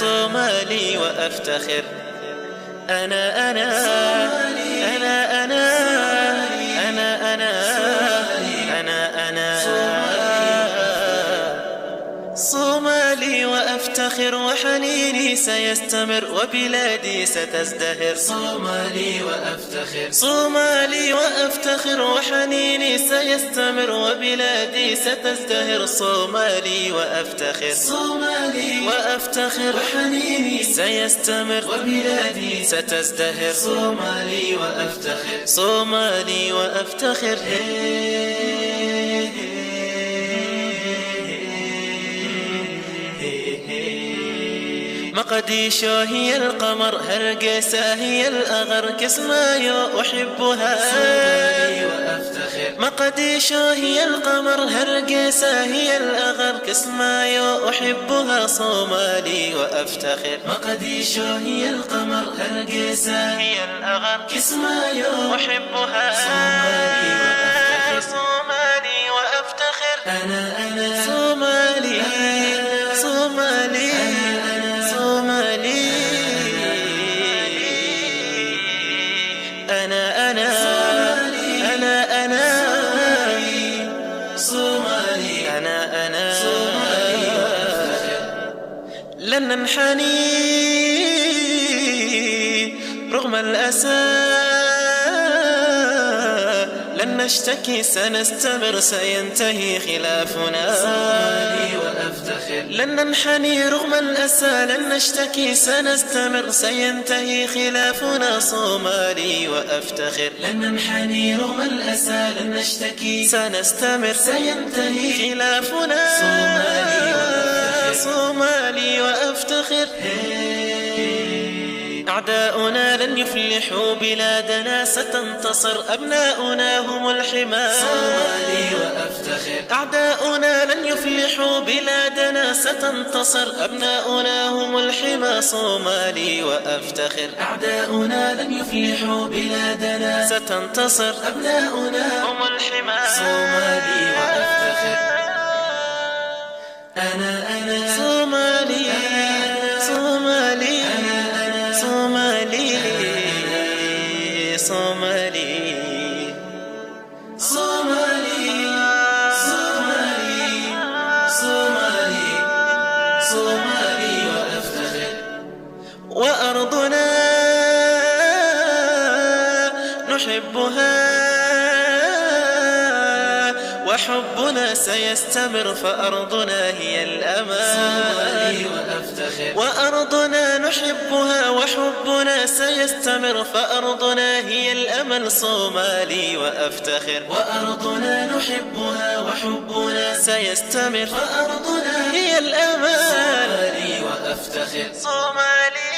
صومالي وأفتخر. أنا أنا أنا أنا أنا أنا أنا صومالي وأفتخر، وحنيني سيستمر وبلادي ستزدهر. صومالي وأفتخر، صومالي وأفتخر، وحنيني سيستمر وبلادي ستزدهر. صومالي وأفتخر، صومالي وأفتخر، وحنيني سيستمر وبلادي ستزدهر. صومالي وأفتخر، صومالي وأفتخر. مقديشو هي القمر، هرقسة هي الأغر، كسمايو أحبها. صومالي وأفتخر، مقديشو هي القمر، هرقسة هي الأغر، كسمايو أحبها. صومالي وأفتخر. مقديشو هي القمر، هرقسة هي الأغر، كسمايو أحبها. صومالي وأفتخر، صومالي وأفتخر. أنا صومالي صومالي صومالي أنا أنا أنا أنا صومالي أنا أنا صومالي وأفتخر. لن ننحني رغم الأسى، لن نشتكي سنستمر سينتهي خلافنا. صومالي وأفتخر، لن ننحني رغم الأسى، لن نشتكي سنستمر سينتهي خلافنا. صومالي وأفتخر. لن ننحني رغم الأسى، لن نشتكي سنستمر سينتهي خلافنا. صومالي وأفتخر، صومالي وأفتخر. أعداؤنا لن يفلحوا بلادنا ستنتصر، أبناؤنا هم الحمى. صومالي وأفتخر، أعداؤنا لن يفلحوا بلادنا ستنتصر، أبناؤنا هم الحمى. صومالي وأفتخر. أعداؤنا لن يفلحوا بلادنا ستنتصر، أبناؤنا هم الحمى. صومالي وأفتخر، أنا صومالي صومالي صومالي صومالي صومالي صومالي صومالي صومالي وأفتخر. وأرضنا نحبها، وحبنا سيستمر، فأرضنا هي الأمان. صومالي وأفتخر، وأرضنا نحبها، وحبنا سيستمر، فأرضنا هي الأمل. صومالي وأفتخر. وأرضنا نحبها وحبنا سيستمر، فأرضنا هي الأمان. صومالي وأفتخر. صومالي